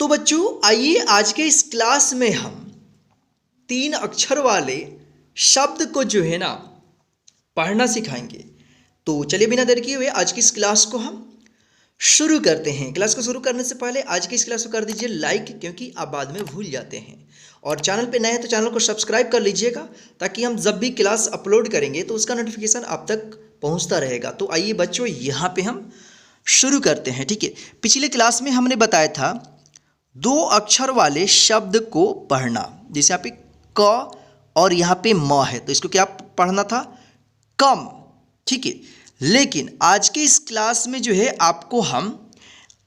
तो बच्चों आइए आज के इस क्लास में हम 3 अक्षर वाले शब्द को जो है ना पढ़ना सिखाएंगे। तो चलिए बिना देर किए हुए आज की इस क्लास को हम शुरू करते हैं। क्लास को शुरू करने से पहले आज की इस क्लास को कर दीजिए लाइक, क्योंकि आप बाद में भूल जाते हैं। और चैनल पे नए हैं तो चैनल को सब्सक्राइब कर लीजिएगा, ताकि हम जब भी क्लास अपलोड करेंगे तो उसका नोटिफिकेशन आप तक पहुंचता रहेगा। तो आइए बच्चों यहाँ पे हम शुरू करते हैं। ठीक है, पिछले क्लास में हमने बताया था 2 अक्षर वाले शब्द को पढ़ना। जैसे यहाँ पे क और यहाँ पे म है, तो इसको क्या पढ़ना था? कम। ठीक है, लेकिन आज के इस क्लास में जो है आपको हम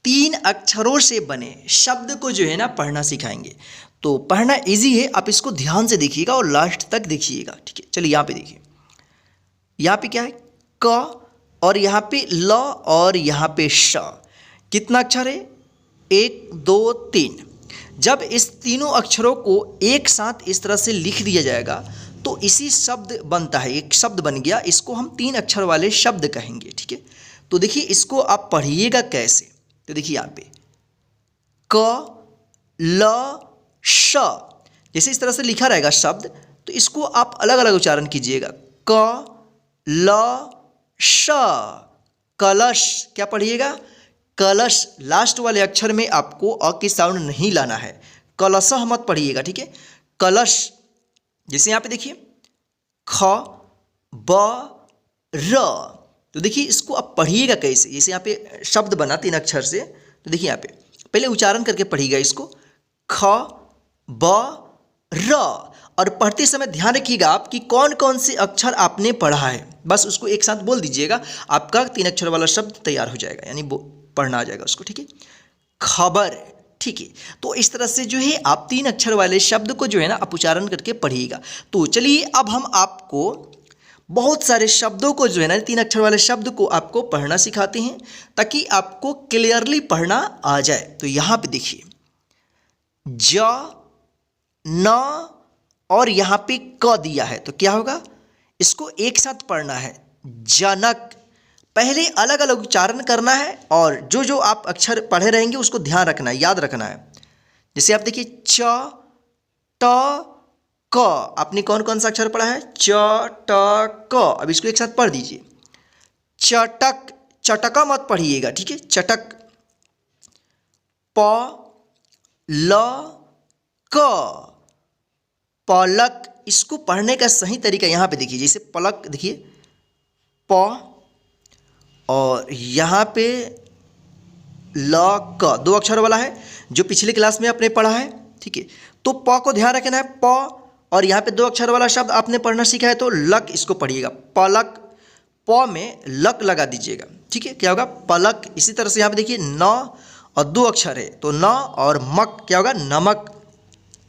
3 अक्षरों से बने शब्द को जो है ना पढ़ना सिखाएंगे। तो पढ़ना इजी है, आप इसको ध्यान से देखिएगा और लास्ट तक देखिएगा। ठीक है, चलिए यहाँ पे देखिए। यहाँ पे क्या है? क और यहाँ पे ल और यहाँ पे श। कितना अक्षर है? 1 2 3। जब इस तीनों अक्षरों को एक साथ इस तरह से लिख दिया जाएगा तो इसी शब्द बनता है, एक शब्द बन गया। इसको हम 3 अक्षर वाले शब्द कहेंगे। ठीक है, तो देखिए इसको आप पढ़िएगा कैसे। तो देखिए यहाँ पे क ल श, जैसे इस तरह से लिखा रहेगा शब्द, तो इसको आप अलग अलग उच्चारण कीजिएगा। क ल श, कलश। क्या पढ़िएगा? कलश। लास्ट वाले अक्षर में आपको अ की साउंड नहीं लाना है, कलशः मत पढ़िएगा। ठीक है, कलश। जैसे यहाँ पे देखिए ख ब र, तो देखिए इसको आप पढ़िएगा कैसे। जैसे यहाँ पे शब्द बना 3 अक्षर से, तो देखिए यहाँ पे पहले उच्चारण करके पढ़िएगा इसको, ख ब र। और पढ़ते समय ध्यान रखिएगा आप कि कौन कौन से अक्षर आपने पढ़ा है, बस उसको एक साथ बोल दीजिएगा, आपका 3 अक्षर वाला शब्द तैयार हो जाएगा, यानी पढ़ना आ जाएगा उसको। ठीक है, खबर। ठीक है, तो इस तरह से जो है आप 3 अक्षर वाले शब्द को जो है ना आप उच्चारण करके पढ़िएगा। तो चलिए अब हम आपको बहुत सारे शब्दों को जो है ना 3 अक्षर वाले शब्द को आपको पढ़ना सिखाते हैं, ताकि आपको क्लियरली पढ़ना आ जाए। तो यहाँ पे देखिए ज न और यहाँ पे क दिया है, तो क्या होगा? इसको एक साथ पढ़ना है, जनक। पहले अलग अलग उच्चारण करना है और जो जो आप अक्षर पढ़े रहेंगे उसको ध्यान रखना है, याद रखना है। जैसे आप देखिए च ट क, आपने कौन कौन सा अक्षर पढ़ा है? च ट क। अब इसको एक साथ पढ़ दीजिए। चटक, चटका मत पढ़िएगा। ठीक है, चटक। प ल क, पलक। इसको पढ़ने का सही तरीका यहाँ पे देखिए, जैसे पलक देखिए प, और यहाँ पे ल क 2 अक्षर वाला है, जो पिछले क्लास में आपने पढ़ा है। ठीक है, तो प को ध्यान रखना है, प। और यहाँ पे 2 अक्षर वाला शब्द आपने पढ़ना सीखा है, तो लक इसको पढ़िएगा, पलक। प में लक लगा दीजिएगा। ठीक है, क्या होगा? पलक। इसी तरह से यहाँ पे देखिए न और 2 अक्षर है, तो न और मक क्या होगा? नमक।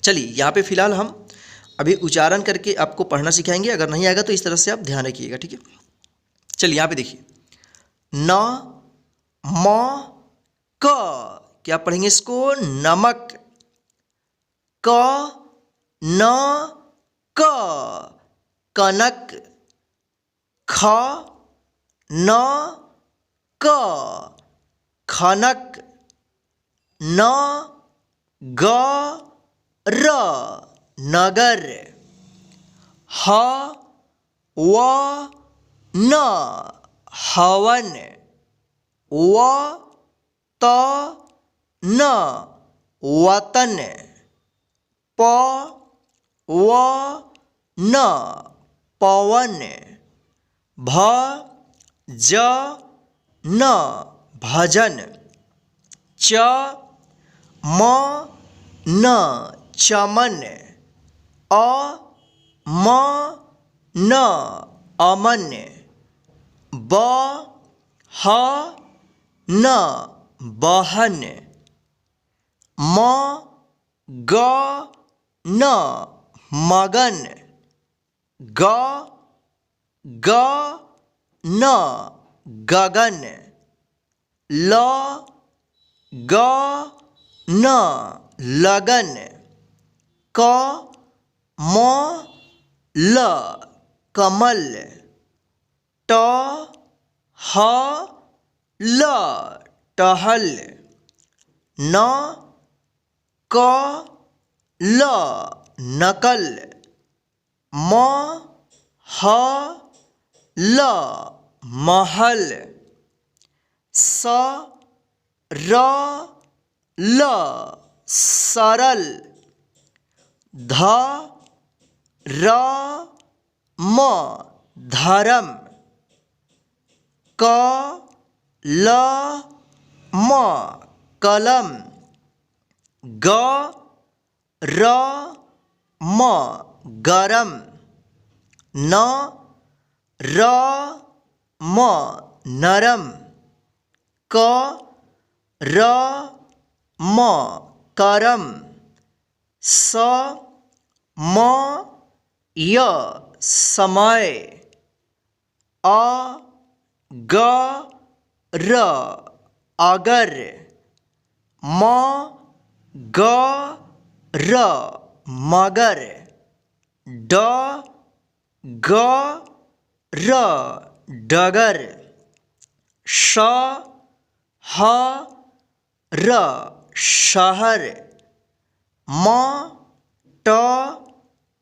चलिए यहाँ पे फिलहाल हम अभी उच्चारण करके आपको पढ़ना सिखाएंगे, अगर नहीं आएगा तो इस तरह से आप ध्यान रखिएगा। ठीक है, चलिए यहाँ पे देखिए न म क, क्या पढ़ेंगे इसको? नमक। क न क, कनक। ख न क, खनक। न ग र, नगर। ह व न, हवन। व त न, वतन। प व न, पवन। भ ज न, भजन। च म न, चमन। अ म न, अमन। ब ह न, बहन। म ग न, मगन। ग ग न, गगन। ल ग न, लगन। क म ल, कमल। ट ह ल, टहल। न क ल नकल, म ह ल महल, स र ल सरल, ध र म धर्म, क ल म कलम, ग र म गरम, न र म नरम, क र म करम, स म य समय, अ ग र अगर, म ग र मगर, ड ग र डगर, श ह र शहर, म ट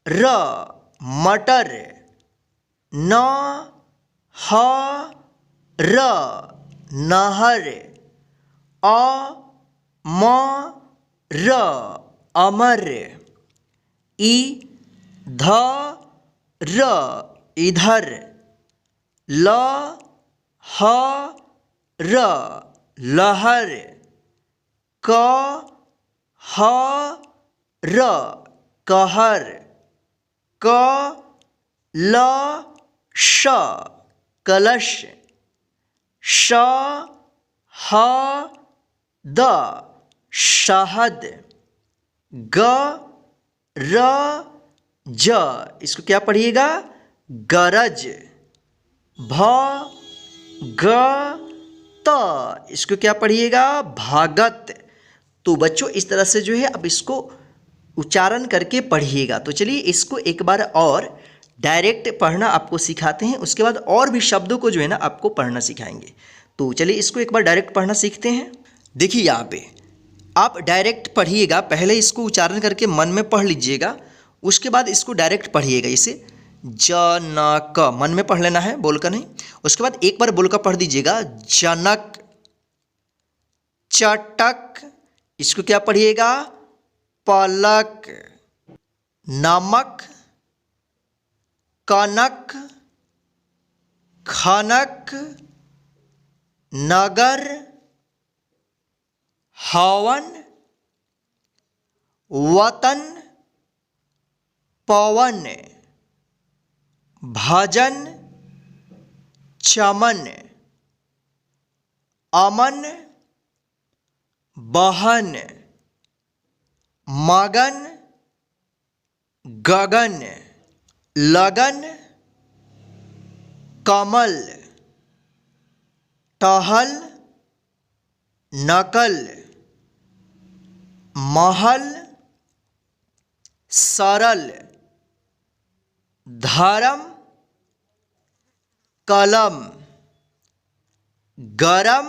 र मटर, न ह र नहर, अ म र अमर, इ ध र इधर, ल ह र लहर, क ह र कहर, क ल श कलश, श ह द शहद, ग र ज इसको क्या पढ़िएगा गरज, भ ग त इसको क्या पढ़िएगा भागत। तो बच्चों इस तरह से जो है अब इसको उच्चारण करके पढ़िएगा। तो चलिए इसको एक बार और डायरेक्ट पढ़ना आपको सिखाते हैं, उसके बाद और भी शब्दों को जो है ना आपको पढ़ना सिखाएंगे। तो चलिए इसको एक बार डायरेक्ट पढ़ना सीखते हैं। देखिए यहाँ पे आप डायरेक्ट पढ़िएगा, पहले इसको उच्चारण करके मन में पढ़ लीजिएगा, उसके बाद इसको डायरेक्ट पढ़िएगा। इसे जनक मन में पढ़ लेना है, बोलकर नहीं। उसके बाद एक बार बोलकर पढ़ दीजिएगा जनक। चटक इसको क्या पढ़िएगा पलक। नमक, कनक, खनक, नगर, हवन, वतन, पवन, भजन, चमन, अमन, बहन, मगन, गगन, लगन, कमल, टहल, नकल, महल, सरल, धर्म, कलम, गरम,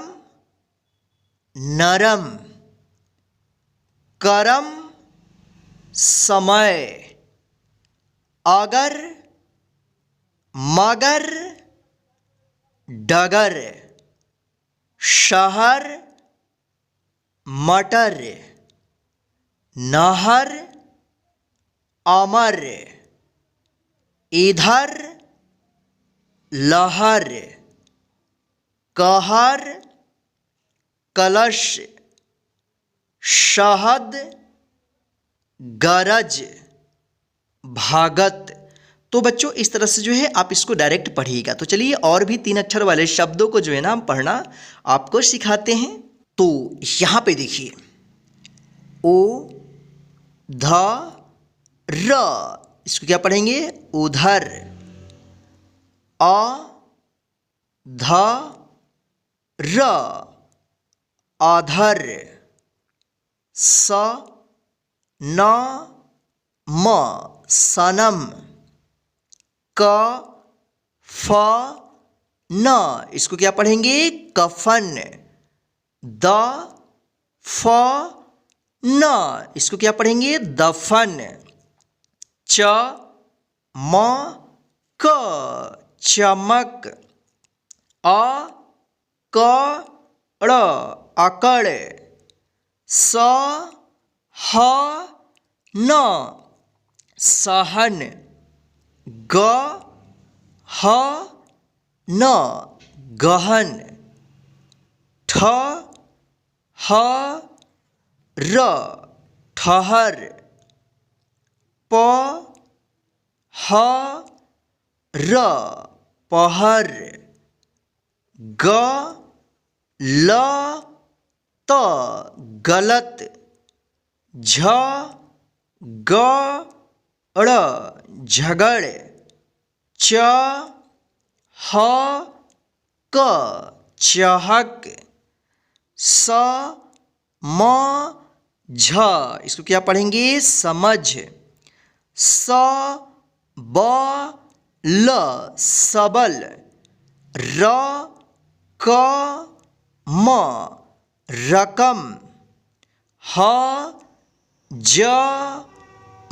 नरम, करम, समय, अगर, मगर, डगर, शहर, मटर, नहर, अमर, इधर, लहर, कहर, कलश, शहद, गरज, भागत। तो बच्चों इस तरह से जो है आप इसको डायरेक्ट पढ़िएगा। तो चलिए और भी 3 अक्षर वाले शब्दों को जो है ना हम पढ़ना आपको सिखाते हैं। तो यहाँ पे देखिए ओ ध र इसको क्या पढ़ेंगे उधर। अ ध र अधर। स न म सनम। क फ न इसको क्या पढ़ेंगे कफन। द फ न, इसको क्या पढ़ेंगे? दफन। च म क चमक। अ क ड़ अकड़। स ह न सहन। ग ह न गहन। ठ ह र ठहर। प ह र पहर। ग ल त गलत। झ ग ड़ झगड़। च ह क चहक। स म झ, इसको क्या पढ़ेंगे? समझ। स ब ल सबल। र क म रकम। ह ज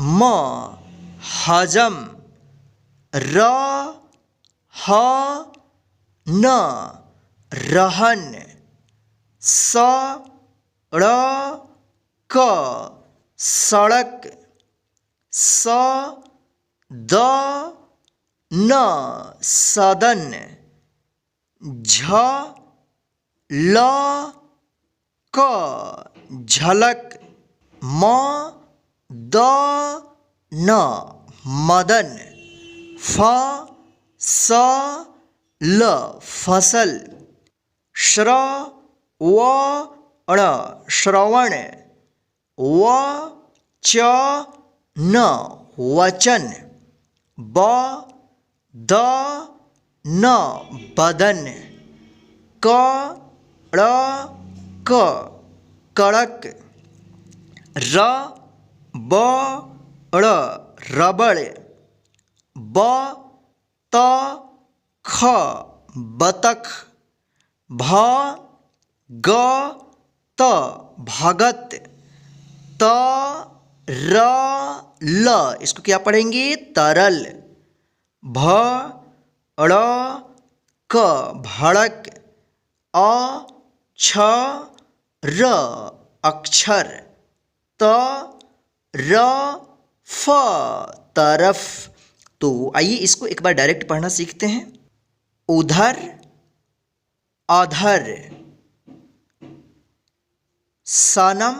म हजम। र ह न रहन। स ड़ क सड़क। स द न सदन। झ ल क झलक। म द न मदन। फ स ल फसल। श्र व ण श्रवण। व च न वचन। ब द न बदन। क ड़ क कड़क। र ब ड़ रबड़। ब त ख बतख। भ ग त भगत। त र ल, इसको क्या पढ़ेंगे? तरल। भ ड़ क भड़क। अ छ र अक्षर। त र फ तरफ। तो आइए इसको एक बार डायरेक्ट पढ़ना सीखते हैं। उधर अधर। सनम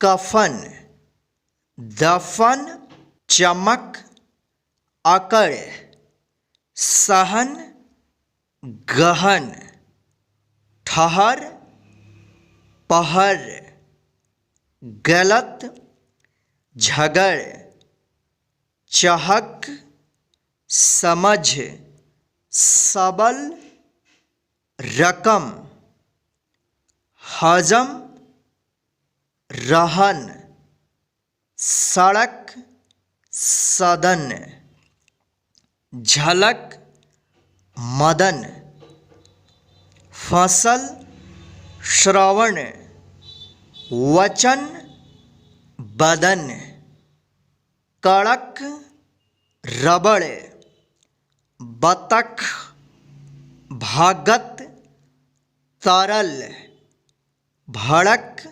कफन। दफन चमक अकड़। सहन गहन। ठहर पहर। गलत झगड़। चहक समझ। सबल रकम। हजम रहन। सड़क सदन। झलक मदन। फसल श्रवण। वचन बदन। कड़क रबड़। बतख भगत तरल। भड़क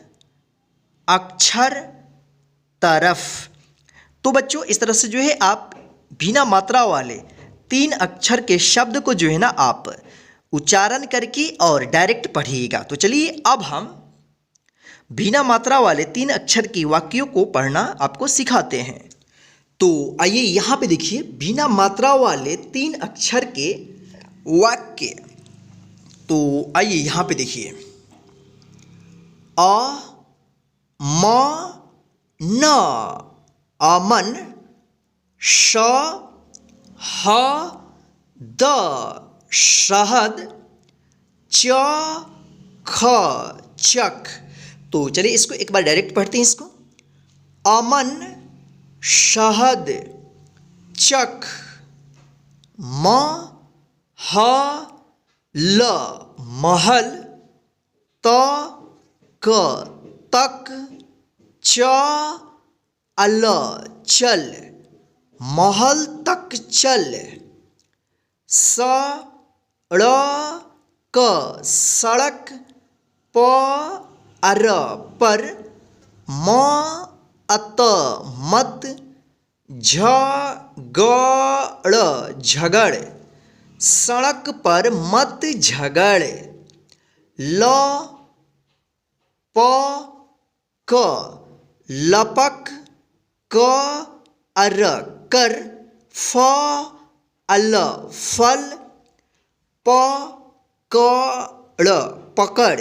अक्षर तरफ। तो बच्चों इस तरह से जो है आप बिना मात्रा वाले 3 अक्षर के शब्द को जो है ना आप उच्चारण करके और डायरेक्ट पढ़िएगा। तो चलिए अब हम बिना मात्रा वाले 3 अक्षर के वाक्यों को पढ़ना आपको सिखाते हैं। तो आइए यहाँ पे देखिए बिना मात्रा वाले 3 अक्षर के वाक्य। तो आइए यहाँ पे देखिए अ म न अमन। श ह द शहद। च ख चक। तो चलिए इसको एक बार डायरेक्ट पढ़ते हैं इसको। अमन शहद चक। म ह ल महल। त क तक च अल चल, महल तक चल। स ड़ क सड़क, प अर पर, म अत मत, झ ग ड़ झगड़, सड़क पर मत झगड़। ल प क लपक, क अर कर, फ अल फल, प क ड़ पकड़,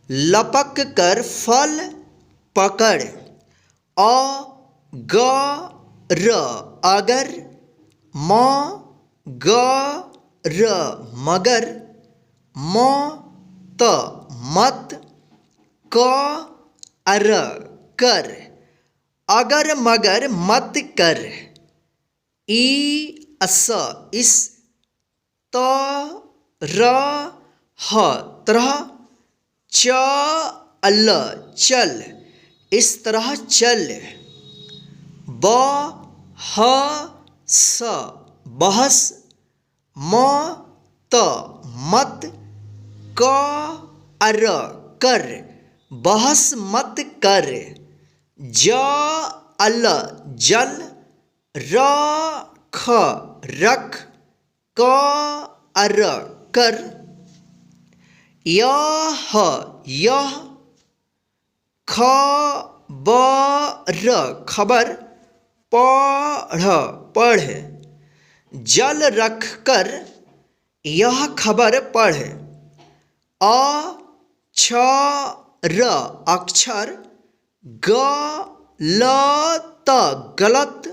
लपक कर फल पकड़। अ ग र अगर, म ग र मगर, म त मत, क अर कर, अगर मगर मत कर। ई अस इस, त र ह तरह, च अल चल, इस तरह चल। ब ह स बहस, म त मत, क अर कर, बहस मत कर। ज अल जल, र ख रख, क अर कर। य ह यह, ख ब र खबर, पढ़ पढ़। जल रख कर यह खबर पढ़। अ छ र अक्षर, ग ल त गलत,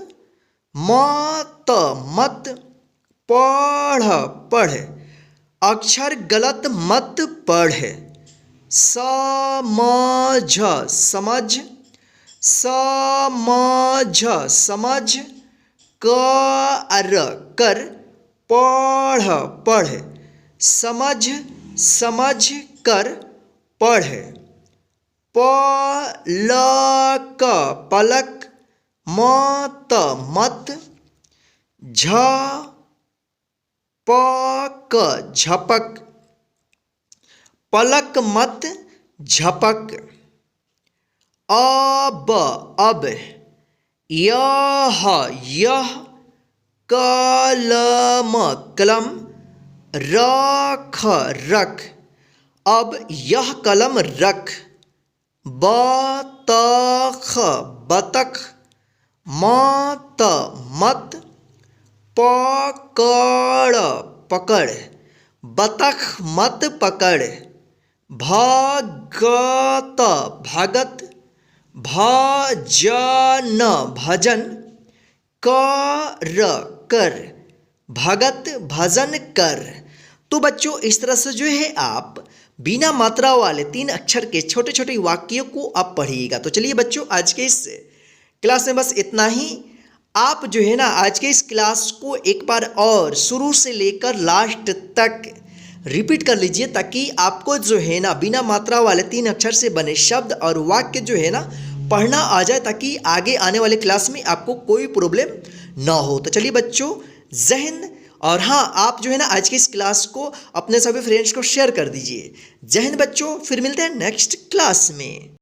म त मत, पढ़ पढ़, अक्षर गलत मत पढ़। स म झ समझ, स म झ समझ, क अर कर, पढ़ पढ़, समझ समझ कर पढ़। प ल क पलक, म त मत, झ प क झपक, पलक मत झपक। अब अब, यह यह, कलम कलम, रख रख, अब यह कलम रख। बतख बतख, म त मत, पकड़ पकड़, बतख मत पकड़। भगत भगत, भजन भजन, कर कर, भगत भजन कर। तो बच्चों इस तरह से जो है आप बिना मात्रा वाले 3 अक्षर के छोटे छोटे वाक्यों को आप पढ़िएगा। तो चलिए बच्चों आज के इस क्लास में बस इतना ही। आप जो है ना आज के इस क्लास को एक बार और शुरू से लेकर लास्ट तक रिपीट कर लीजिए, ताकि आपको जो है ना बिना मात्रा वाले 3 अक्षर से बने शब्द और वाक्य जो है ना पढ़ना आ जाए, ताकि आगे आने वाले क्लास में आपको कोई प्रॉब्लम ना हो। तो चलिए बच्चों, जय हिंद। और हाँ, आप जो है ना आज की इस क्लास को अपने सभी फ्रेंड्स को शेयर कर दीजिए। जय हिंद बच्चों, फिर मिलते हैं नेक्स्ट क्लास में।